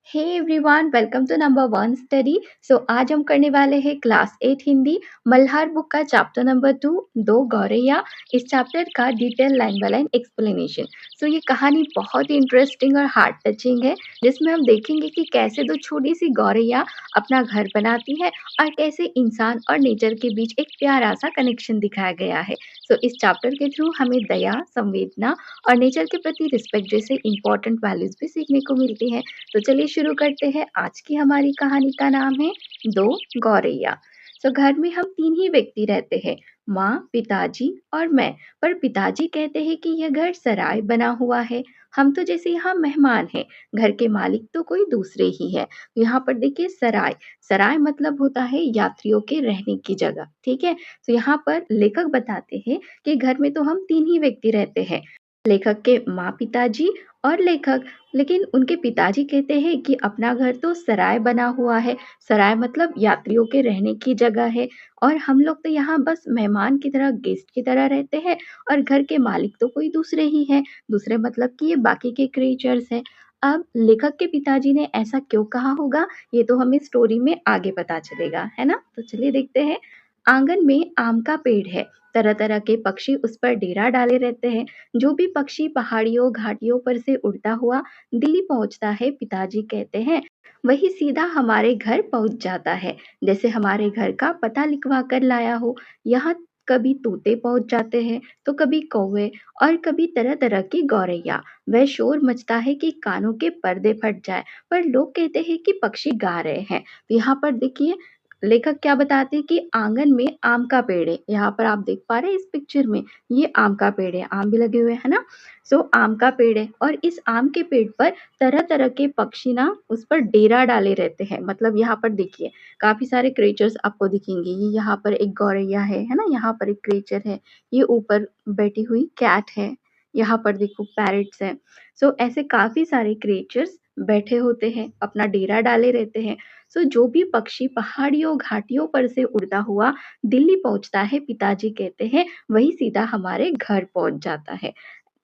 Hey everyone, welcome to number one study. आज हम करने वाले हैं क्लास 8 हिंदी मल्हार बुक का चैप्टर नंबर 2, दो गौरैया। इस चैप्टर का detail line by line explanation. ये कहानी बहुत ही इंटरेस्टिंग और हार्ट टचिंग है, जिसमें हम देखेंगे कि कैसे दो छोटी सी गौरैया अपना घर बनाती है और कैसे इंसान और नेचर के बीच एक प्यारा सा कनेक्शन दिखाया गया है। इस चैप्टर के थ्रू हमें दया, संवेदना और नेचर के प्रति रिस्पेक्ट जैसे इंपॉर्टेंट वैल्यूज भी सीखने को मिलती है। तो चलिए शुरू करते हैं। आज की हमारी कहानी का नाम है दो गौरैया। घर में हम तीन ही व्यक्ति रहते हैं, माँ, पिताजी और मैं। पर पिताजी कहते हैं कि यह घर सराय बना हुआ है, हम तो जैसे यहाँ मेहमान हैं, घर के मालिक तो कोई दूसरे ही है। यहाँ पर देखिए सराय, सराय मतलब होता है यात्रियों के रहने की जगह। ठीक है, तो यहाँ पर लेखक बताते हैं कि घर में तो हम तीन ही व्यक्ति रहते हैं, लेखक के माँ, पिताजी और लेखक। लेकिन उनके पिताजी कहते हैं कि अपना घर तो सराय बना हुआ है। सराय मतलब यात्रियों के रहने की जगह है, और हम लोग तो यहाँ बस मेहमान की तरह, गेस्ट की तरह रहते हैं, और घर के मालिक तो कोई दूसरे ही हैं। दूसरे मतलब कि ये बाकी के क्रिएचर्स हैं। अब लेखक के पिताजी ने ऐसा क्यों कहा होगा, ये तो हमें स्टोरी में आगे पता चलेगा, है ना। तो चलिए देखते हैं। आंगन में आम का पेड़ है, तरह तरह के पक्षी उस पर डेरा डाले रहते हैं। जो भी पक्षी पहाड़ियों घाटियों पर से उड़ता हुआ दिल्ली पहुंचता है, पिताजी कहते हैं, वही सीधा हमारे घर पहुंच जाता है, जैसे हमारे घर का पता लिखवा कर लाया हो। यहाँ कभी तोते पहुंच जाते हैं, तो कभी कौवे, और कभी तरह तरह की गौरैया। वह शोर मचता है कि कानों के पर्दे फट जाए, पर लोग कहते हैं कि पक्षी गा रहे हैं। तो यहाँ पर देखिए लेखक क्या बताते हैं कि आंगन में आम का पेड़ है। यहाँ पर आप देख पा रहे हैं इस पिक्चर में, ये आम का पेड़ है, आम भी लगे हुए हैं ना। आम का पेड़ है, और इस आम के पेड़ पर तरह तरह के पक्षी ना उस पर डेरा डाले रहते हैं। मतलब यहाँ पर देखिए काफी सारे क्रिएचर्स आपको दिखेंगे। ये यहाँ पर एक गौरैया है ना, यहाँ पर एक क्रिएचर है, ये ऊपर बैठी हुई कैट है, यहाँ पर देखो पैरट्स है। ऐसे काफी सारे क्रिएचर्स बैठे होते हैं, अपना डेरा डाले रहते हैं। जो भी पक्षी पहाड़ियों घाटियों पर से उड़ता हुआ दिल्ली पहुंचता है, पिताजी कहते हैं, वही सीधा हमारे घर पहुंच जाता है,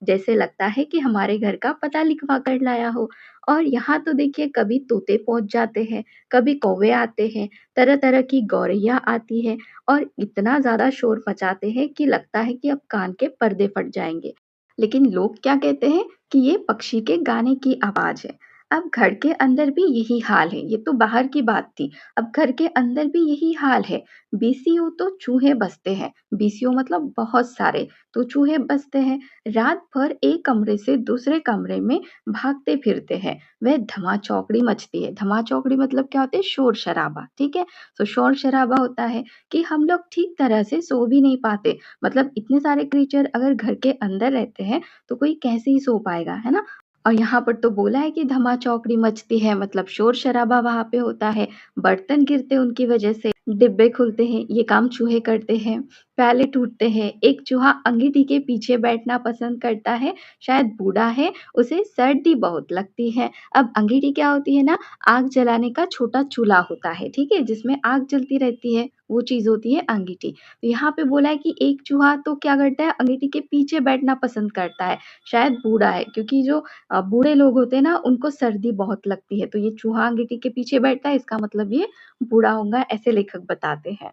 जैसे लगता है कि हमारे घर का पता लिखवा कर लाया हो। और यहाँ तो देखिए कभी तोते पहुंच जाते हैं, कभी कौवे आते हैं, तरह तरह की गौरैया आती है, और इतना ज्यादा शोर मचाते हैं कि लगता है कि अब कान के पर्दे फट जाएंगे। लेकिन लोग क्या कहते हैं कि ये पक्षी के गाने की आवाज है। अब घर के अंदर भी यही हाल है, ये तो बाहर की बात थी, अब घर के अंदर भी यही हाल है। बीसीओ तो चूहे बसते हैं, बीसीओ मतलब बहुत सारे, तो चूहे बसते हैं। रात भर एक कमरे से दूसरे कमरे में भागते फिरते हैं। वह धमाचौकड़ी मचती है। धमाचौकड़ी मतलब क्या होता है, शोर शराबा। ठीक है, तो शोर शराबा होता है कि हम लोग ठीक तरह से सो भी नहीं पाते। मतलब इतने सारे क्रिएचर अगर घर के अंदर रहते हैं, तो कोई कैसे ही सो पाएगा, है ना। और यहाँ पर तो बोला है कि धमाचौकड़ी मचती है, मतलब शोर शराबा वहां पे होता है। बर्तन गिरते उनकी वजह से, डिब्बे खुलते हैं, ये काम चूहे करते हैं। प्याले टूटते हैं। एक चूहा अंगीठी के पीछे बैठना पसंद करता है, शायद बूढ़ा है, उसे सर्दी बहुत लगती है। अब अंगीठी क्या होती है ना, आग जलाने का छोटा चूल्हा होता है, ठीक है, जिसमें आग जलती रहती है, वो चीज होती है अंगीठी। तो यहाँ पे बोला है कि एक चूहा तो क्या करता है, अंगीठी के पीछे बैठना पसंद करता है, शायद बूढ़ा है, क्योंकि जो बूढ़े लोग होते हैं ना, उनको सर्दी बहुत लगती है, तो ये चूहा अंगीठी के पीछे बैठता है, इसका मतलब ये बूढ़ा होगा, ऐसे लेखक बताते हैं।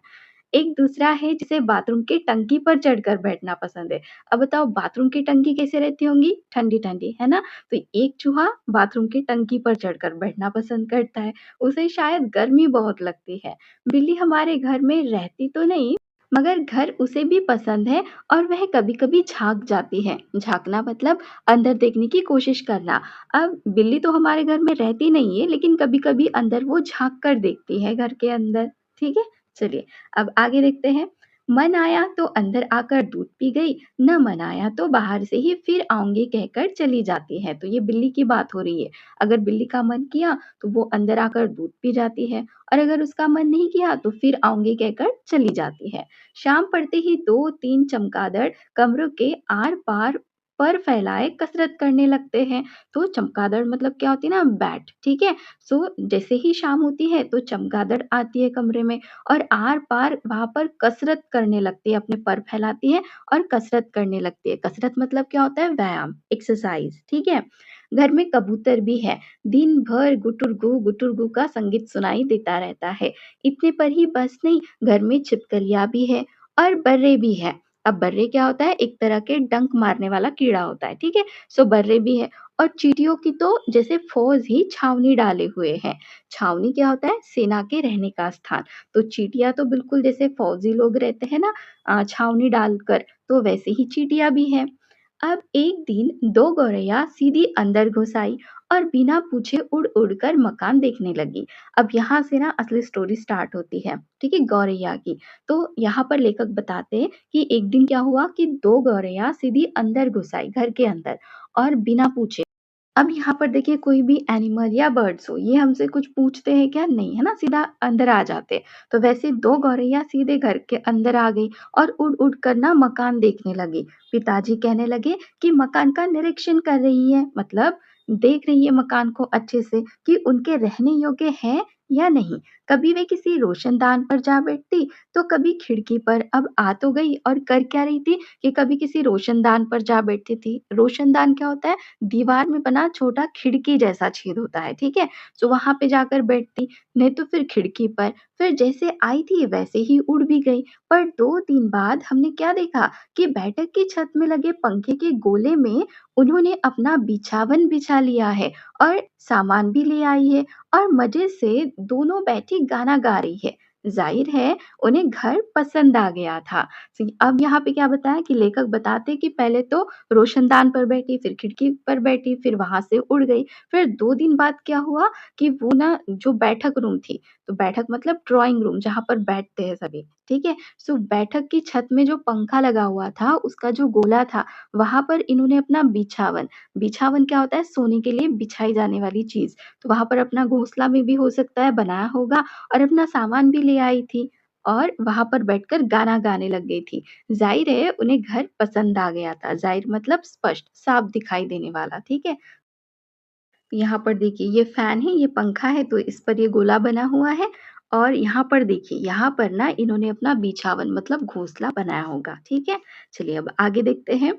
एक दूसरा है जिसे बाथरूम की टंकी पर चढ़कर बैठना पसंद है। अब बताओ बाथरूम की टंकी कैसे रहती होंगी? ठंडी-ठंडी, है ना? तो एक चूहा बाथरूम की टंकी पर चढ़कर बैठना पसंद करता है, उसे शायद गर्मी बहुत लगती है। बिल्ली हमारे घर में रहती तो नहीं, मगर घर उसे भी पसंद है, और वह कभी-कभी झाँक जाती है। झाँकना मतलब अंदर देखने की कोशिश करना। अब बिल्ली तो हमारे घर में रहती नहीं है, लेकिन कभी-कभी अंदर वो झाँक कर देखती है घर के अंदर, ठीक है? चलिए अब आगे देखते हैं। मन आया तो अंदर आकर दूध पी गई, न मन आया तो बाहर से ही फिर आऊँगी कहकर चली जाती है। तो ये बिल्ली की बात हो रही है। अगर बिल्ली का मन किया तो वो अंदर आकर दूध पी जाती है, और अगर उसका मन नहीं किया तो फिर आऊँगी कहकर चली जाती है। शाम पड़ते ही 2-3 चमगादड़ कमरों के आर-पार पर फैलाए कसरत करने लगते हैं। तो चमगादड़ मतलब क्या होती है ना, बैट, ठीक है? जैसे ही शाम होती है तो चमगादड़ आती है कमरे में, और आर-पार वहाँ पर कसरत करने लगती है, अपने पर फैलाती है और कसरत करने लगती है। कसरत मतलब क्या होता है, व्यायाम, एक्सरसाइज, ठीक है? घर में कबूतर भी है। दिन भर गुटुर गू का संगीत सुनाई देता रहता है। इतने पर ही बस नहीं, घर में छिपकलियाँ भी है और बर्रे भी है। अब बर्रे क्या होता है? एक तरह के डंक मारने वाला कीड़ा होता है, ठीक है? सो बर्रे भी है और चींटियों की तो जैसे फ़ौज ही छावनी डाले हुए है। छावनी क्या होता है? सेना के रहने का स्थान। तो चींटियाँ तो बिल्कुल जैसे फ़ौजी लोग रहते हैं ना छावनी डालकर, तो वैसे ही चींटियाँ भी हैं। अब एक दिन 2 गौरैया सीधी अंदर घुस आई और बिना पूछे उड़-उड़ कर मकान देखने लगी। अब यहाँ से ना असली स्टोरी स्टार्ट होती है, ठीक है? गौरैया की। तो यहाँ पर लेखक बताते हैं कि एक दिन क्या हुआ कि 2 गौरैया सीधी अंदर घुस आई, घर के अंदर और बिना पूछे। अब यहाँ पर देखिए कोई भी एनिमल या बर्ड्स हो, ये हमसे कुछ पूछते हैं क्या? नहीं, है ना? सीधा अंदर आ जाते हैं। तो वैसे 2 गौरैया सीधे घर के अंदर आ गई और उड़-उड़ कर ना मकान देखने लगी। पिताजी कहने लगे कि मकान का निरीक्षण कर रही है, मतलब देख रही है मकान को अच्छे से कि उनके रहने योग्य है या नहीं। कभी वे किसी रोशनदान पर जा बैठती, तो कभी खिड़की पर। अब आ तो गई और कर क्या रही थी कि कभी किसी रोशनदान पर जा बैठती थी। रोशनदान क्या होता है? दीवार में बना छोटा खिड़की जैसा छेद होता है, ठीक है? तो वहाँ पे जाकर बैठती, नहीं तो फिर खिड़की पर। फिर जैसे आई थी वैसे ही उड़ भी गई। पर 2 दिन बाद हमने क्या देखा कि बैठक की छत में लगे पंखे के गोले में उन्होंने अपना बिछावन बिछा लिया है और सामान भी ले आई है और मज़े से दोनों बैठी गाना गा रही है। ज़ाहिर है उन्हें घर पसंद आ गया था। अब यहाँ पे क्या बताया कि लेखक बताते हैं कि पहले तो रोशनदान पर बैठी, फिर खिड़की पर बैठी, फिर वहाँ से उड़ गई। फिर 2 दिन बाद क्या हुआ कि वो ना जो बैठक रूम थी, तो बैठक मतलब ड्राइंग रूम जहाँ पर बैठते हैं सभी, ठीक है? सो बैठक की छत में जो पंखा लगा हुआ था, उसका जो गोला था, वहाँ पर इन्होंने अपना बिछावन बिछावन क्या होता है? सोने के लिए बिछाई जाने वाली चीज़। तो वहाँ पर अपना घोंसला में भी हो सकता है बनाया होगा और अपना सामान भी ले आई थी और वहाँ पर बैठकर गाना गाने लग गई थी। ज़ाहिर है उन्हें घर पसंद आ गया था। ज़ाहिर मतलब स्पष्ट, साफ दिखाई देने वाला, ठीक है? यहाँ पर देखिए ये फ़ैन है, ये पंखा है तो इस पर ये गोला बना हुआ है और यहाँ पर देखिए, यहाँ पर ना इन्होंने अपना बिछावन मतलब घोंसला बनाया होगा, ठीक है? चलिए अब आगे देखते हैं।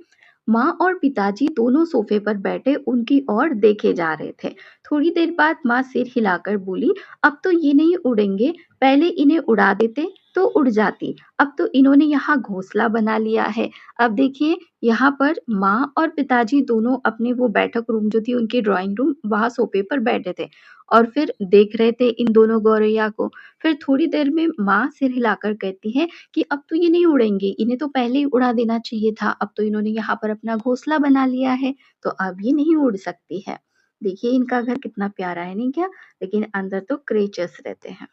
माँ और पिताजी दोनों सोफ़े पर बैठे उनकी ओर देखे जा रहे थे। थोड़ी देर बाद माँ सिर हिलाकर बोली, "अब तो ये नहीं उड़ेंगे, पहले इन्हें उड़ा देते तो उड़ जाती। अब तो इन्होंने यहाँ घोंसला बना लिया है।" अब देखिए यहाँ पर माँ और पिताजी दोनों अपने वो बैठक रूम जो थी उनकी ड्राइंग रूम, वहाँ सोफ़े पर बैठे थे और फिर देख रहे थे इन दोनों गौरैया को। फिर थोड़ी देर में माँ सिर हिलाकर कहती है कि अब तो ये नहीं उड़ेंगे, इन्हें तो पहले ही उड़ा देना चाहिए था, अब तो इन्होंने यहाँ पर अपना घोंसला बना लिया है, तो अब ये नहीं उड़ सकती है। देखिए इनका घर कितना प्यारा है, नहीं क्या? लेकिन अंदर तो क्रेचर्स रहते हैं।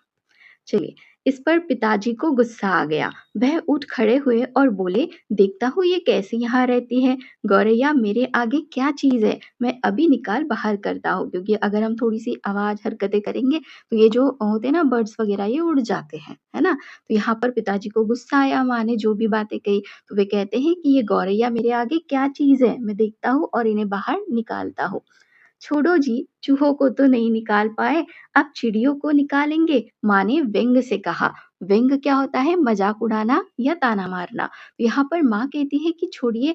चलिए, इस पर पिताजी को गुस्सा आ गया। वह उठ खड़े हुए और बोले, "देखता हूँ ये कैसे यहाँ रहती है। गौरैया मेरे आगे क्या चीज़ है? मैं अभी निकाल बाहर करता हूँ।" क्योंकि अगर हम थोड़ी-सी आवाज़, हरकतें करेंगे तो ये जो होते हैं ना बर्ड्स वग़ैरह ये उड़ जाते हैं, है ना? तो यहाँ पर पिताजी को गुस्सा आया, माँ ने जो भी बातें कही, तो वे कहते हैं कि, "ये गौरैया मेरे आगे क्या चीज़ है? मैं देखता हूँ और इन्हें बाहर निकालता हूँ।" छोड़ो जी, चूहों को तो नहीं निकाल पाए, अब चिड़ियों को निकालेंगे, माँ ने व्यंग से कहा। व्यंग क्या होता है? मजाक उड़ाना या ताना मारना। यहाँ पर माँ कहती है कि छोड़िए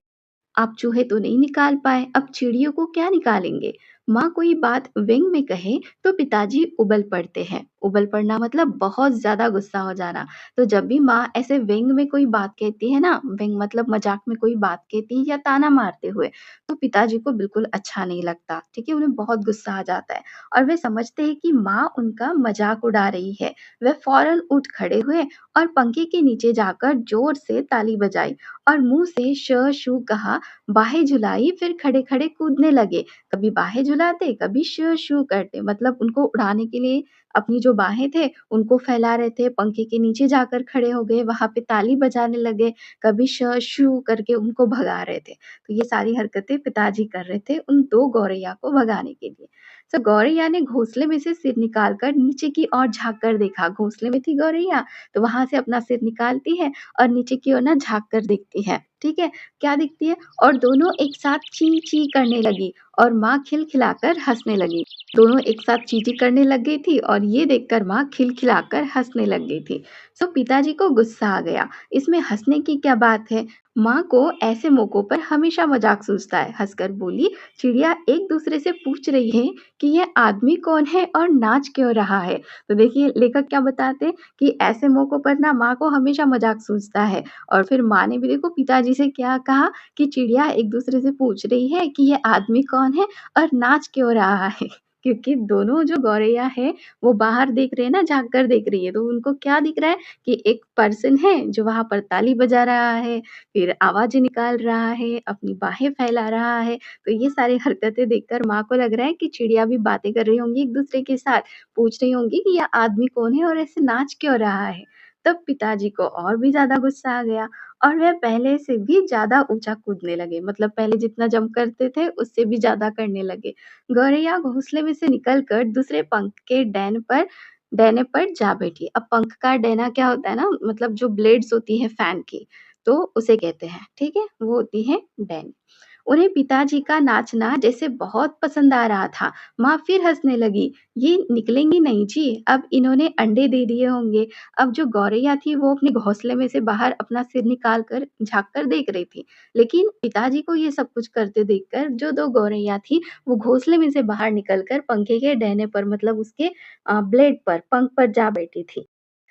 आप चूहे तो नहीं निकाल पाए, अब चिड़ियों को क्या निकालेंगे? माँ कोई बात व्यंग में कहे तो पिताजी उबल पड़ते हैं। उबल पड़ना मतलब बहुत ज़्यादा गुस्सा हो जाना। तो जब भी माँ ऐसे व्यंग में कोई बात कहती है ना, व्यंग मतलब मज़ाक में कोई बात कहती है या ताना मारते हुए, तो पिताजी को बिल्कुल अच्छा नहीं लगता, ठीक है? उन्हें बहुत गुस्सा आ जाता है और वे समझते हैं कि माँ उनका मज़ाक उड़ा रही है। वे फ़ौरन उठ खड़े हुए और पंखे के नीचे जाकर ज़ोर से ताली बजाई और मुँह से श शू कहा, बाहें झुलाई फिर खड़े-खड़े कूदने लगे। कभी बाहें झुलाते, कभी श शू करते मतलब उनको उड़ाने के लिए अपनी जो बाहें थे, उनको फैला रहे थे, पंखे के नीचे जाकर खड़े हो गए, वहाँ पे ताली बजाने लगे, कभी श शू करके उनको भगा रहे थे। तो ये सारी हरकतें पिताजी कर रहे थे उन 2 गौरैया को भगाने के लिए। तो गौरैया ने घोंसले में से सिर निकाल कर नीचे की ओर झाँक कर देखा, घोंसले में थी गौरैया, तो वहाँ से अपना सिर निकालती है और नीचे की ओर ना झाँक कर देखती है। ठीक है? क्या दिखती है? और दोनों एक साथ ची-ची करने लगी और माँ खिलखिलाकर हँसने लगी। दोनों एक साथ ची-ची करने लग गई थी और ये देखकर माँ खिलखिलाकर हँसने लग गई थी। सो पिताजी को गुस्सा आ गया। इसमें हँसने की क्या बात है? माँ को ऐसे मौकों पर हमेशा मज़ाक सूझता है। हँसकर बोली, चिड़िया एक दूसरे से पूछ रही है कि ये आदमी कौन है और नाच क्यों रहा है? तो देखिए लेखक क्या बताते हैं कि ऐसे मौकों पर ना माँ को हमेशा मज़ाक सूझता है। और फिर माँ ने भी देखो पिताजी से क्या कहा कि चिड़िया एक दूसरे से पूछ रही है कि ये आदमी कौन है और नाच क्यों रहा है। क्योंकि दोनों जो गौरैया है वो बाहर देख रहे हैं ना, झाँक कर देख रही है, तो उनको क्या दिख रहा है कि एक पर्सन है जो वहाँ पर ताली बजा रहा है, फिर आवाज़ें निकाल रहा है, अपनी बाहें फैला रहा है। तो ये सारी हरकतें देखकर माँ को लग रहा है कि चिड़िया भी बातें कर रही होंगी एक-दूसरे के साथ, पूछ रही होंगी कि ये आदमी कौन है और ऐसे नाच क्यों रहा है। तब पिताजी को और भी ज़्यादा गुस्सा आ गया और वह पहले से भी ज़्यादा ऊँचा कूदने लगे। मतलब पहले जितना जंप करते थे उससे भी ज़्यादा करने लगे। गौरैया घोंसले में से निकल कर दूसरे पंख के डैने पर जा बैठी। अब पंख का डैना क्या होता है ना, मतलब जो ब्लेड्स होती हैं फैन की, तो उसे कहते हैं, ठीक है? वो होती है डैन। उन्हें पिताजी का नाचना जैसे बहुत पसंद आ रहा था। माँ फिर हँसने लगी, "ये निकलेंगी नहीं जी, अब इन्होंने अंडे दे दिए होंगे।" अब जो गौरैया थी वो अपने घोंसले में से बाहर अपना सिर निकाल कर झाँक कर देख रही थी। लेकिन पिताजी को ये सब कुछ करते देखकर जो 2 गौरैया थी वो घोंसले में से बाहर निकल कर पंखे के डहने पर, मतलब उसके ब्लेड पर, पंख पर जा बैठी थी।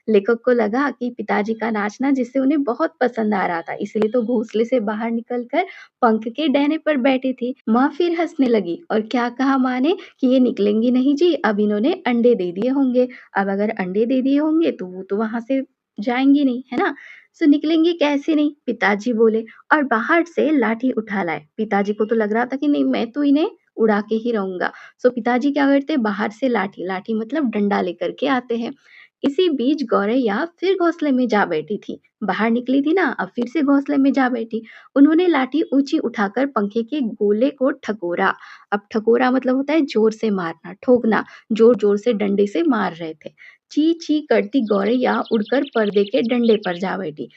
लेखक को लगा कि पिताजी का नाचना जिससे उन्हें बहुत पसंद आ रहा था, इसलिए तो घोंसले से बाहर निकलकर पंख के डहने पर बैठी थी। माँ फिर हँसने लगी और क्या कहा माँ ने कि ये निकलेंगी नहीं जी, अब इन्होंने अंडे दे दिए होंगे। अब अगर अंडे दे दिए होंगे तो वो तो वहाँ से जाएँगी नहीं, है ना? सो निकलेंगी कैसे नहीं? पिताजी बोले और बाहर से लाठी उठा लाए। पिताजी को तो लग रहा था कि नहीं, मैं तो इन्हें उड़ा के ही रहूँगा। सो पिताजी क्या करते, बाहर से लाठी, लाठी मतलब डंडा लेकर के आते हैं। इसी बीच गौरैया फिर घोंसले में जा बैठी थी। बाहर निकली थी ना, अब फिर से घोंसले में जा बैठी। उन्होंने लाठी ऊँची उठाकर पंखे के गोले को ठकोरा। अब ठकोरा मतलब होता है ज़ोर से मारना, ठोकना, ज़ोर-ज़ोर से डंडे से मार रहे थे। ची-ची करती गौरैया उड़कर पर्दे के डंडे पर जा बैठी।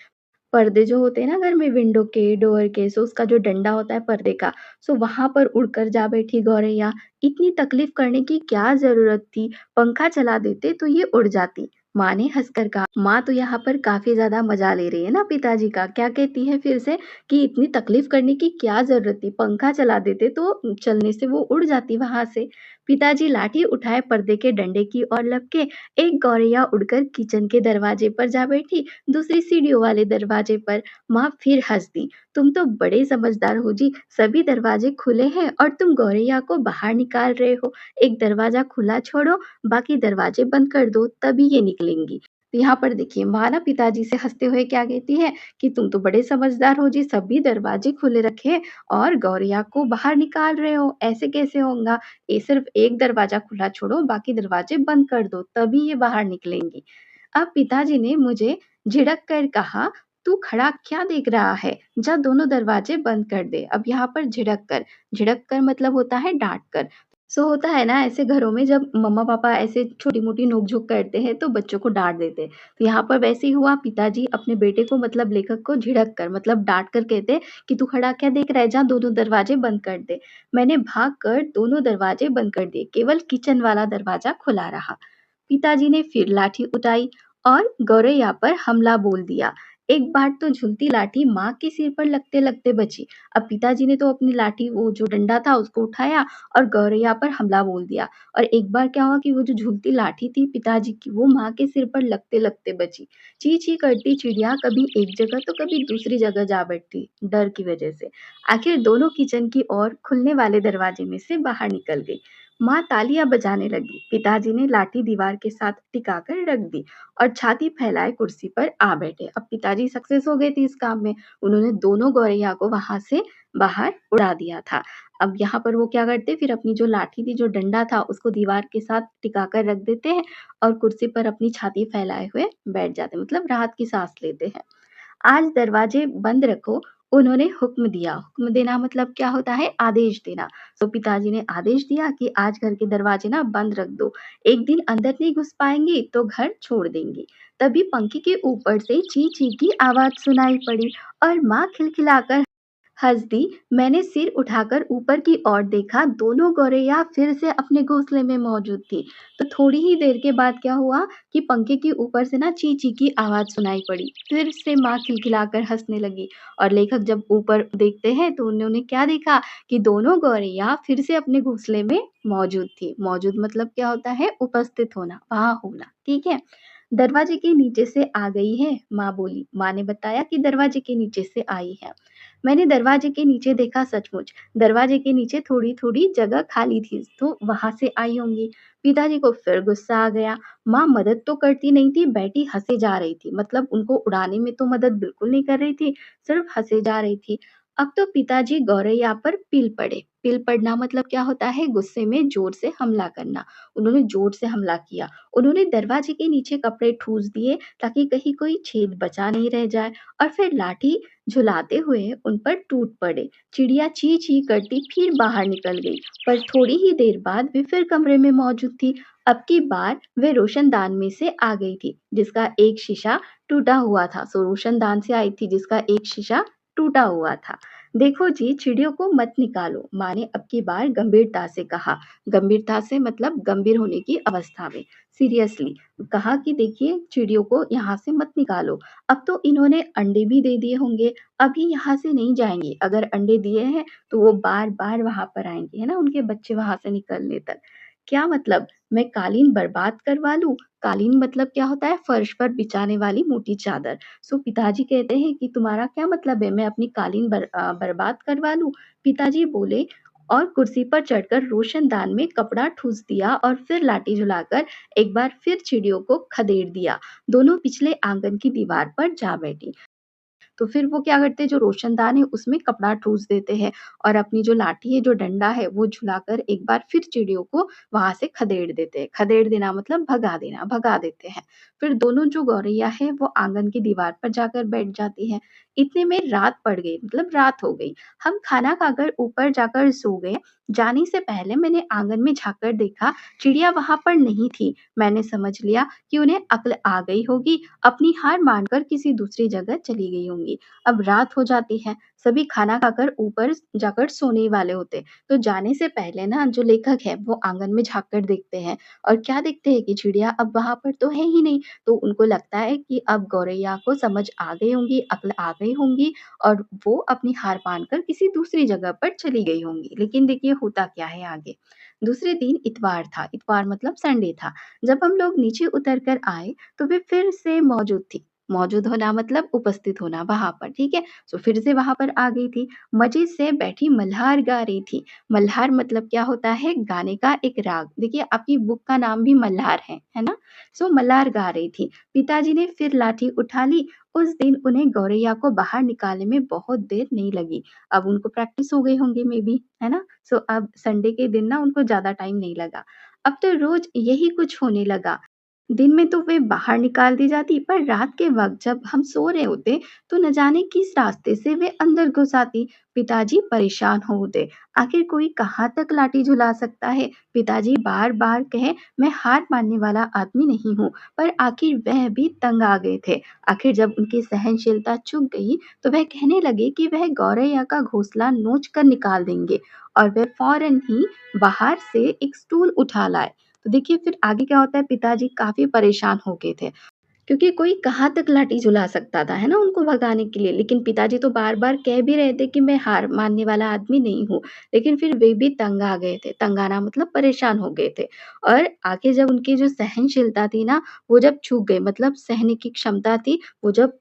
पर्दे जो होते हैं ना घर में, विंडो के, डोर के, सो उसका जो डंडा होता है पर्दे का, सो वहाँ पर उड़कर जा बैठी गौरैया। इतनी तकलीफ करने की क्या ज़रूरत थी? पंखा चला देते तो ये उड़ जाती। माँ ने हँसकर कहा। माँ तो यहाँ पर काफ़ी ज़्यादा मज़ा ले रही है ना पिताजी का। क्या कहती है फिर से कि इतनी तकलीफ करने की क्या ज़रूरत थी? पंखा चला देते तो चलने से वो उड़ जाती वहाँ से। पिताजी लाठी उठाए पर्दे के डंडे की ओर लपके। एक गौरैया उड़कर किचन के दरवाजे पर जा बैठी, दूसरी सीढ़ियों वाले दरवाजे पर। माँ फिर हँस दी। तुम तो बड़े समझदार हो जी, सभी दरवाजे खुले हैं और तुम गौरैया को बाहर निकाल रहे हो। एक दरवाजा खुला छोड़ो, बाकी दरवाजे बंद कर दो, तभी ये निकलेंगी। तो यहाँ पर देखिए माँ ना पिताजी से हँसते हुए क्या कहती है कि तुम तो बड़े समझदार हो जी, सभी दरवाजे खुले रखे और गौरैया को बाहर निकाल रहे हो, ऐसे कैसे होगा? ये सिर्फ एक दरवाजा खुला छोड़ो, बाकी दरवाजे बंद कर दो, तभी ये बाहर निकलेंगी। अब पिताजी ने मुझे झिड़क कर कहा, "तू खड़ा क्या देख रहा है? जा दोनों दरवाजे बंद कर दे।" अब यहाँ पर झिड़क कर मतलब होता है डाँट कर। सो होता है ना ऐसे घरों में जब मम्मा-पापा ऐसे छोटी-मोटी नोक-झोंक करते हैं तो बच्चों को डाँट देते हैं। तो यहाँ पर वैसे ही हुआ, पिताजी अपने बेटे को मतलब लेखक को झिड़क कर मतलब डाँट कर कहते हैं कि, "तू खड़ा क्या देख रहा है? जा दोनों दरवाजे बंद कर दे।" मैंने भागकर दोनों दरवाजे बंद कर दिए, केवल किचन वाला दरवाजा खुला रहा। पिताजी ने फिर लाठी उठाई और गौरैया पर हमला बोल दिया। एक बार तो झूलती लाठी माँ के सिर पर लगते-लगते बची। अब पिताजी ने तो अपनी लाठी, वो जो डंडा था उसको उठाया और गौरैया पर हमला बोल दिया। और एक बार क्या हुआ कि वो जो झूलती लाठी थी पिताजी की, वो माँ के सिर पर लगते-लगते बची। ची-ची करती चिड़िया कभी एक जगह तो कभी दूसरी जगह जा बैठती, डर की वजह से। आखिर दोनों किचन की ओर खुलने वाले दरवाजे में से बाहर निकल गई। माँ तालियां बजाने लगी। पिताजी ने लाठी दीवार के साथ टिकाकर रख दी और छाती फैलाए कुर्सी पर आ बैठे। अब पिताजी सक्सेस हो गए थे इस काम में। उन्होंने दोनों गौरैया को वहां से बाहर उड़ा दिया था। अब यहाँ पर वो क्या करते, फिर अपनी जो लाठी थी, जो डंडा था, उसको दीवार के साथ टिकाकर रख देते हैं और कुर्सी पर अपनी छाती फैलाए हुए बैठ जाते हैं, मतलब राहत की सांस लेते हैं। आज दरवाजे बंद रखो, उन्होंने हुक्म दिया। हुक्म देना मतलब क्या होता है? आदेश देना। तो पिताजी ने आदेश दिया कि आज घर के दरवाजे ना बंद रख दो। एक दिन अंदर नहीं घुस पाएँगी तो घर छोड़ देंगी। तभी पंखे के ऊपर से ची ची की आवाज सुनाई पड़ी और माँ खिलखिलाकर हँस दी। मैंने सिर उठाकर ऊपर की ओर देखा, दोनों गौरैया फिर से अपने घोंसले में मौजूद थी। तो थोड़ी ही देर के बाद क्या हुआ कि पंखे के ऊपर से ना ची ची की आवाज सुनाई पड़ी। फिर से माँ खिलखिलाकर हंसने लगी और लेखक जब ऊपर देखते हैं तो उन्होंने क्या देखा कि दोनों गौरैया फिर से अपने घोंसले में मौजूद थी। मौजूद मतलब क्या होता है? उपस्थित होना, वहां होना। ठीक है। दरवाजे के नीचे से आ गई है, माँ बोली। माँ ने बताया कि दरवाजे के नीचे से आई है। मैंने दरवाजे के नीचे देखा, सचमुच दरवाजे के नीचे थोड़ी-थोड़ी जगह खाली थी, तो वहाँ से आई होंगी। पिताजी को फिर गुस्सा आ गया। माँ मदद तो करती नहीं थी, बैठी हँसे जा रही थी। मतलब उनको उड़ाने में तो मदद बिल्कुल नहीं कर रही थी, सिर्फ हँसे जा रही थी। अब तो पिताजी गौरैया पर पील पड़े। पील पड़ना मतलब क्या होता है? गुस्से में ज़ोर से हमला करना। उन्होंने ज़ोर से हमला किया। उन्होंने दरवाजे के नीचे कपड़े ठूँस दिए ताकि कहीं कोई छेद बचा नहीं रह जाए और फिर लाठी झुलाते हुए उन पर टूट पड़े। चिड़िया ची ची करती फिर बाहर निकल गई, पर थोड़ी ही देर बाद वे फिर कमरे में मौजूद थी। अब की बार वे रोशनदान में से आ गई थी, जिसका एक शीशा टूटा हुआ था। सो रोशनदान से आई थी जिसका एक शीशा टूटा हुआ था। देखो जी, चिड़ियों को मत निकालो, माँ ने अब की बार गंभीरता से कहा। गंभीरता से मतलब गंभीर होने की अवस्था में, सीरियसली कहा कि देखिए चिड़ियों को यहाँ से मत निकालो। अब तो इन्होंने अंडे भी दे दिए होंगे, अभी यहाँ से नहीं जाएँगे। अगर अंडे दिए हैं, तो वो बार-बार वहाँ पर आएँगे, है ना? उनके बच्चे वहाँ से निकलने तक। क्या मतलब? मैं कालीन बर्बाद करवा लूँ? कालीन मतलब क्या होता है? फर्श पर बिछाने वाली मोटी चादर। सो पिताजी कहते हैं कि तुम्हारा क्या मतलब है? मैं अपनी कालीन बर्बाद करवा लूँ? पिताजी बोले और कुर्सी पर चढ़कर रोशनदान में कपड़ा ठूँस दिया और फिर लाठी झुलाकर एक बार फिर चिड़ियों को खदेड़ दिया। दोनों पिछले आंगन की दीवार पर जा बैठी। तो फिर वो क्या करते हैं, जो रोशनदान है उसमें कपड़ा ठूँस देते हैं और अपनी जो लाठी है, जो डंडा है वो झुलाकर एक बार फिर चिड़ियों को वहाँ से खदेड़ देते हैं। खदेड़ देना मतलब भगा देना, भगा देते हैं। फिर दोनों जो गौरैया है वो आँगन की दीवार पर जाकर बैठ जाती हैं। इतने में रात पड़ गई, मतलब रात हो गई। हम खाना खाकर ऊपर जाकर सो गए। जाने से पहले मैंने आँगन में झाँककर देखा, चिड़िया वहाँ पर नहीं थी। मैंने समझ लिया कि उन्हें अक्ल आ गई होगी, अपनी हार मानकर किसी दूसरी जगह चली गई होंगी। अब रात हो जाती है, सभी खाना खाकर ऊपर जाकर सोने वाले होते। तो जाने से पहले ना जो लेखक है वो आँगन में झाँक कर देखते हैं और क्या देखते हैं कि चिड़िया अब वहाँ पर तो है ही नहीं। तो उनको लगता है कि अब गौरैया को समझ आ गई होंगी, अक्ल आ गई होंगी और वो अपनी हार मानकर किसी दूसरी जगह पर चली गई होंगी। लेकिन देखिए होता क्या है आगे। दूसरे दिन इतवार था, इतवार मतलब संडे था। जब हम लोग नीचे उतर कर आए तो वे फिर से मौजूद थी। मौजूद होना मतलब उपस्थित होना वहाँ पर, ठीक है? सो फिर से वहाँ पर आ गई थी। मज़े से बैठी मल्हार गा रही थी। मल्हार मतलब क्या होता है? गाने का एक राग। देखिए आपकी बुक का नाम भी मल्हार है ना? सो मल्हार गा रही थी। पिताजी ने फिर लाठी उठा ली। उस दिन उन्हें गौरैया को बाहर निकालने में बहुत देर नहीं लगी। अब उनको प्रैक्टिस हो गई होंगी मेबी, है ना? सो अब संडे के दिन ना उनको ज़्यादा टाइम नहीं लगा। अब तो रोज़ यही कुछ होने लगा। दिन में तो वे बाहर निकाल दी जाती, पर रात के वक़्त जब हम सो रहे होते, तो न जाने किस रास्ते से वे अंदर घुस आती। पिताजी परेशान हो उठे। आखिर कोई कहाँ तक लाठी झुला सकता है? पिताजी बार-बार कहे, मैं हार मानने वाला आदमी नहीं हूँ, पर आखिर वह भी तंग आ गए थे। आखिर जब उनकी सहनशीलता चुक गई, तो वह कहने लगे कि वह गौरैया का घोंसला नोच कर निकाल देंगे और वे फ़ौरन ही बाहर से एक स्टूल उठा लाए। तो देखिए फिर आगे क्या होता है, पिताजी काफ़ी परेशान हो गए थे, क्योंकि कोई कहाँ तक लाठी झुला सकता था, है ना? उनको भगाने के लिए। लेकिन पिताजी तो बार-बार कह भी रहे थे कि मैं हार मानने वाला आदमी नहीं हूँ, लेकिन फिर वे भी तंग आ गए थे। तंग आना मतलब परेशान हो गए थे और आखिर जब उनकी जो सहनशीलता थी ना, वो जब चूक गई, मतलब सहने की क्षमता थी, वो जब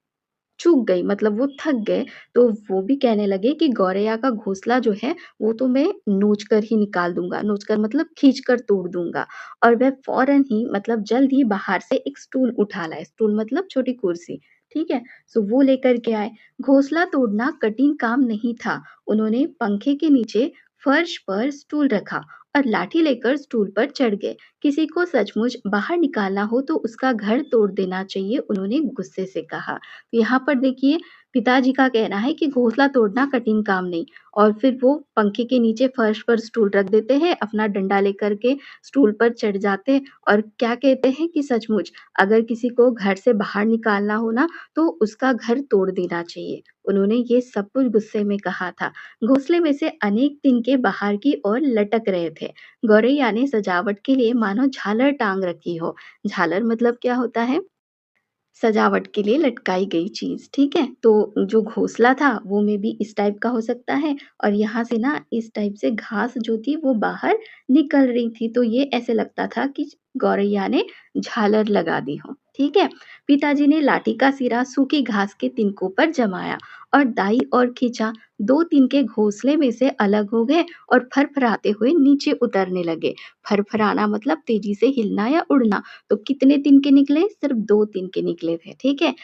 चूक गई, मतलब वो थक गए, तो वो भी कहने लगे कि गौरैया का घोंसला जो है, वो तो मैं नोच कर ही निकाल दूँगा। नोच कर मतलब खींच कर तोड़ दूँगा और वह फ़ौरन ही मतलब जल्द ही बाहर से एक स्टूल उठा लाए। स्टूल मतलब छोटी कुर्सी, ठीक है? सो वो लेकर के आए। घोंसला तोड़ना कठिन काम नहीं था। उन्होंने पंखे के नीचे फर्श पर स्टूल रखा और लाठी लेकर स्टूल पर चढ़ गए। किसी को सचमुच बाहर निकालना हो तो उसका घर तोड़ देना चाहिए, उन्होंने गुस्से से कहा। तो यहाँ पर देखिए पिताजी का कहना है कि घोंसला तोड़ना कठिन काम नहीं, और फिर वो पंखे के नीचे फर्श पर स्टूल रख देते हैं, अपना डंडा लेकर के स्टूल पर चढ़ जाते हैं और क्या कहते हैं कि सचमुच अगर किसी को घर से बाहर निकालना हो ना तो उसका घर तोड़ देना चाहिए। उन्होंने ये सब कुछ गुस्से में कहा था। घोंसले में से अनेक तिनके बाहर की ओर लटक रहे थे। गौरैया ने सजावट के लिए मानो झालर टांग रखी हो। झालर मतलब क्या होता है? सजावट के लिए लटकाई गई चीज़, ठीक है? तो जो घोंसला था वो मेबी इस टाइप का हो सकता है, और यहाँ से ना इस टाइप से घास जो थी वो बाहर निकल रही थी, तो ये ऐसे लगता था कि गौरैया ने झालर लगा दी हो, ठीक है? पिताजी ने लाठी का सिरा सूखी घास के तिनकों पर जमाया और दाईं ओर खींचा। 2 तिनके घोंसले में से अलग हो गए और फरफराते हुए नीचे उतरने लगे। फरफराना मतलब तेज़ी से हिलना या उड़ना। तो कितने तिनके निकले? सिर्फ 2 तिनके निकले थे, ठीक है?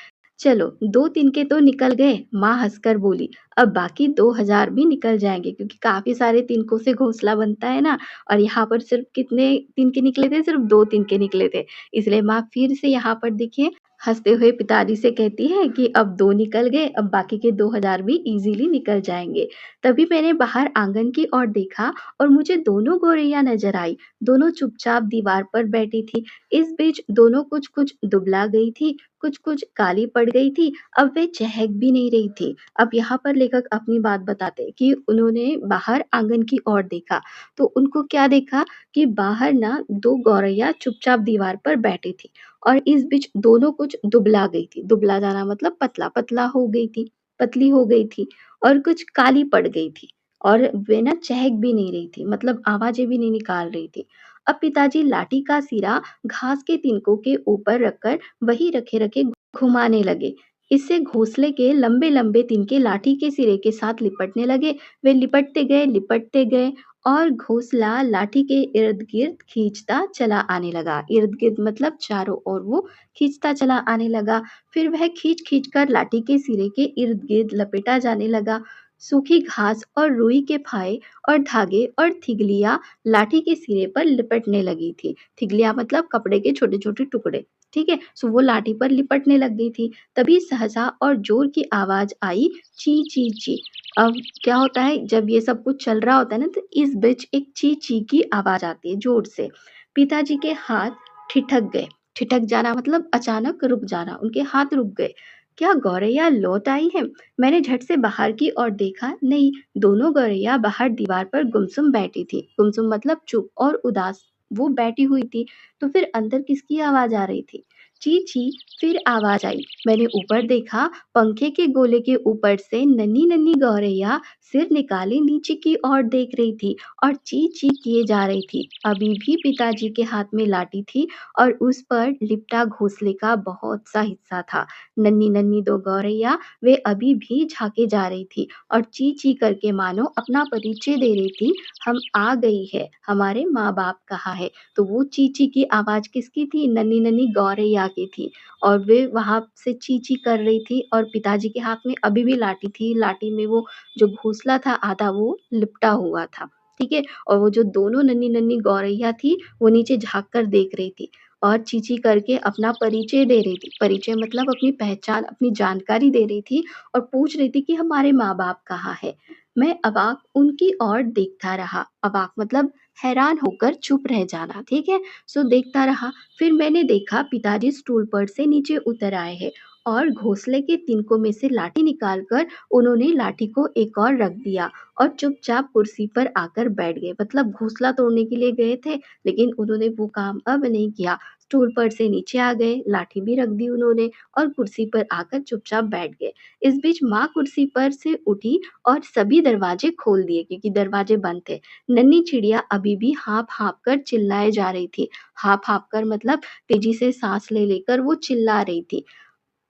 चलो 2 तिनके तो निकल गए, माँ हँसकर बोली, अब बाकी 2000 भी निकल जाएँगे क्योंकि काफ़ी सारे तिनकों से घोंसला बनता है ना, और यहाँ पर सिर्फ कितने तिनके निकले थे? सिर्फ 2 तिनके निकले थे। इसलिए माँ फिर से यहाँ पर देखिए हँसते हुए पिताजी से कहती है कि अब 2 निकल गए, अब बाकी के 2000 भी ईज़िली निकल जाएँगे। तभी मैंने बाहर आँगन की ओर देखा और मुझे दोनों गौरैया नज़र आई। दोनों चुपचाप दीवार पर बैठी थी। इस बीच दोनों कुछ-कुछ दुबला गई थी, कुछ-कुछ काली पड़ गई थी, अब वे चहक भी नहीं रही थी। अब यहाँ पर लेखक अपनी बात बताते हैं कि उन्होंने बाहर आँगन की ओर देखा, तो उनको क्या देखा कि बाहर ना 2 गौरैया चुपचाप दीवार पर बैठी थी और इस बीच दोनों कुछ दुबला गई थी। दुबला जाना मतलब पतला-पतला हो गई थी, पतली हो गई थी और कुछ काली पड़ गई थी और वे ना चहक भी नहीं रही थी, मतलब आवाज़ें भी नहीं निकाल रही थी। अब पिताजी लाठी का सिरा घास के तिनकों के ऊपर रखकर वही रखे-रखे घुमाने लगे। इससे घोंसले के लंबे-लंबे तिनके लाठी के सिरे के साथ लिपटने लगे। वे लिपटते गए और घोंसला लाठी के इर्द-गिर्द खींचता चला आने लगा। इर्द-गिर्द मतलब चारों ओर वो खींचता चला आने लगा। फिर वह खींच-खींच कर लाठी के सिरे के इर्द-गिर्द लपेटा जाने लगा। सूखी घास और रुई के फाहे और धागे और थिगलियाँ लाठी के सिरे पर लिपटने लगी थी। थिगलियाँ मतलब कपड़े के छोटे-छोटे टुकड़े, ठीक है? सो वो लाठी पर लिपटने लग गई थी। तभी सहसा और ज़ोर की आवाज़ आई, ची ची ची। अब क्या होता है जब ये सब कुछ चल रहा होता है ना तो इस बीच एक ची ची की आवाज़ आती है ज़ोर से। पिताजी के हाथ ठिठक गए। ठिठक जाना मतलब अचानक रुक जाना, उनके हाथ रुक गए। क्या गौरैया लौट आई है? मैंने झट से बाहर की ओर देखा, नहीं, दोनों गौरैया बाहर दीवार पर गुमसुम बैठी थी। गुमसुम मतलब चुप और उदास वो बैठी हुई थी। तो फिर अंदर किसकी आवाज़ आ रही थी? ची ची। फिर आवाज़ आई। मैंने ऊपर देखा, पंखे के गोले के ऊपर से नन्ही-नन्ही गौरैया सिर निकाले नीचे की ओर देख रही थी और ची ची किए जा रही थी। अभी भी पिताजी के हाथ में लाठी थी और उस पर लिपटा घोंसले का बहुत सा हिस्सा था। नन्ही-नन्ही 2 गौरैया वे अभी भी झाँके जा रही थी और ची-ची करके मानो अपना परिचय दे रही थी, हम आ गई है, हमारे माँ-बाप कहाँ है? तो वो ची-ची की आवाज़ किसकी थी? नन्ही-नन्ही गौरैया की थी और वे वहाँ से ची-ची कर रही थी और पिताजी के हाथ में अभी भी लाठी थी, लाठी में वो जो घोंसला था आधा वो लिपटा हुआ था, ठीक है? और वो जो दोनों नन्ही-नन्ही गौरैया थी, वो नीचे झाँक कर देख रही थी और ची-ची करके अपना परिचय दे रही थी। परिचय मतलब अपनी पहचान, अपनी जानकारी दे रही थी और पूछ रही थी कि हमारे माँ-बाप कहाँ हैं? मैं अवाक उनकी ओर देखता रहा। अवाक मतलब हैरान होकर चुप रह जाना, ठीक है? सो देखता रहा। फिर मैंने देखा पिताजी स्टूल पर से नीचे उतर आए हैं और घोंसले के तिनकों में से लाठी निकालकर उन्होंने लाठी को एक ओर रख दिया और चुपचाप कुर्सी पर आकर बैठ गए। मतलब घोंसला तोड़ने के लिए गए थे, लेकिन उन्होंने वो काम अब नहीं किया। स्टूल पर से नीचे आ गए, लाठी भी रख दी उन्होंने और कुर्सी पर आकर चुपचाप बैठ गए। इस बीच माँ कुर्सी पर से उठी और सभी दरवाजे खोल दिए क्योंकि दरवाजे बंद थे। नन्ही चिड़िया अभी भी हाँफ-हाँफ कर चिल्लाए जा रही थी। हाँफ-हाँफ कर मतलब तेज़ी से साँस ले लेकर वो चिल्ला रही थी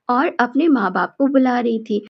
और अपने माँ-बाप को बुला रही थी।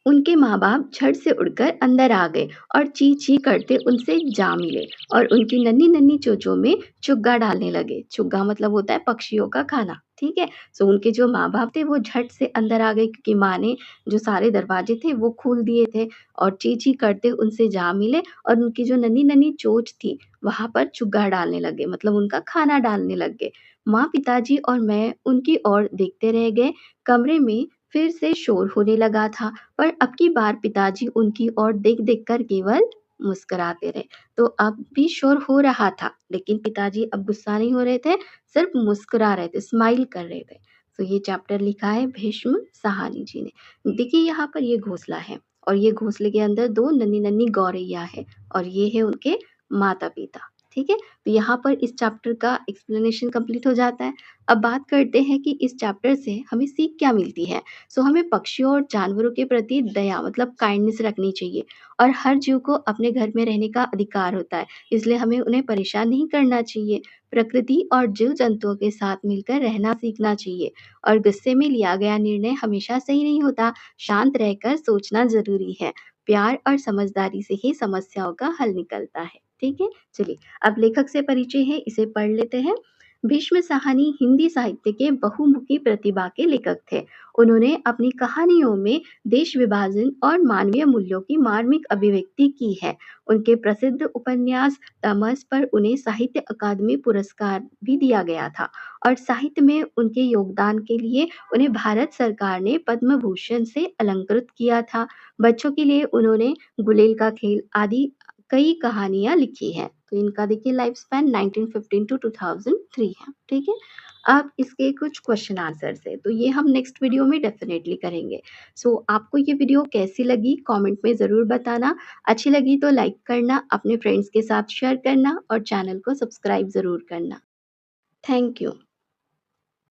उनके माँ-बाप झट से उड़कर अंदर आ गए और ची-ची करते उनसे जा मिले और उनकी नन्ही-नन्ही चोंचों में चुग्गा डालने लगे। चुग्गा मतलब होता है पक्षियों का खाना, ठीक है? सो उनके जो माँ-बाप थे वो झट से अंदर आ गए क्योंकि माँ ने जो सारे दरवाजे थे वो खोल दिए थे और ची-ची करते उनसे जा मिले और उनकी जो नन्ही-नन्ही चोंच थी, वहाँ पर चुग्गा डालने लगे मतलब उनका खाना डालने लग गए। माँ, पिताजी और मैं उनकी ओर देखते रह गए। कमरे में फिर से शोर होने लगा था। पर अब की बार पिताजी उनकी ओर देख-देख कर केवल मुस्कुराते रहे। तो अब भी शोर हो रहा था, लेकिन पिताजी अब गुस्सा नहीं हो रहे थे, सिर्फ़ मुस्कुरा रहे थे, स्माइल कर रहे थे। तो ये चैप्टर लिखा है भीष्म साहनी जी ने। देखिए यहाँ पर ये घोंसला है और ये घोंसले के अंदर 2 नन्ही-नन्ही गौरैया है और ये है उनके माता-पिता, ठीक है? तो यहाँ पर इस चैप्टर का एक्सप्लेनेशन कंप्लीट हो जाता है। अब बात करते हैं कि इस चैप्टर से हमें सीख क्या मिलती है? सो हमें पक्षियों और जानवरों के प्रति दया मतलब काइंडनेस रखनी चाहिए और हर जीव को अपने घर में रहने का अधिकार होता है, इसलिए हमें उन्हें परेशान नहीं करना चाहिए। प्रकृति और जीव जंतुओं के साथ मिलकर रहना सीखना चाहिए और गुस्से में लिया गया निर्णय हमेशा सही नहीं होता। शांत रहकर सोचना जरूरी है। प्यार और समझदारी से ही समस्याओं का हल निकलता है। ठीक है, चलिए अब लेखक से परिचय है, इसे पढ़ लेते हैं। भीष्म साहनी हिंदी साहित्य के बहुमुखी प्रतिभा के लेखक थे। उन्होंने अपनी कहानियों में देश विभाजन और मानवीय मूल्यों की मार्मिक अभिव्यक्ति की है। उनके प्रसिद्ध उपन्यास तमस पर उन्हें साहित्य अकादमी पुरस्कार भी दिया गया था और साहित्य में उनके योगदान के लिए उन्हें भारत सरकार ने पद्म भूषण से अलंकृत किया था। बच्चों के लिए उन्होंने गुलेल का खेल आदि कई कहानियाँ लिखी हैं। तो इनका देखिए लाइफ स्पैन 1915 टू 2003 है, ठीक है? अब इसके कुछ क्वेश्चन आंसर्स है, तो ये हम नेक्स्ट वीडियो में डेफिनेटली करेंगे। सो आपको ये वीडियो कैसी लगी कमेंट में ज़रूर बताना। अच्छी लगी तो लाइक करना, अपने फ्रेंड्स के साथ शेयर करना और चैनल को सब्सक्राइब ज़रूर करना। Thank you.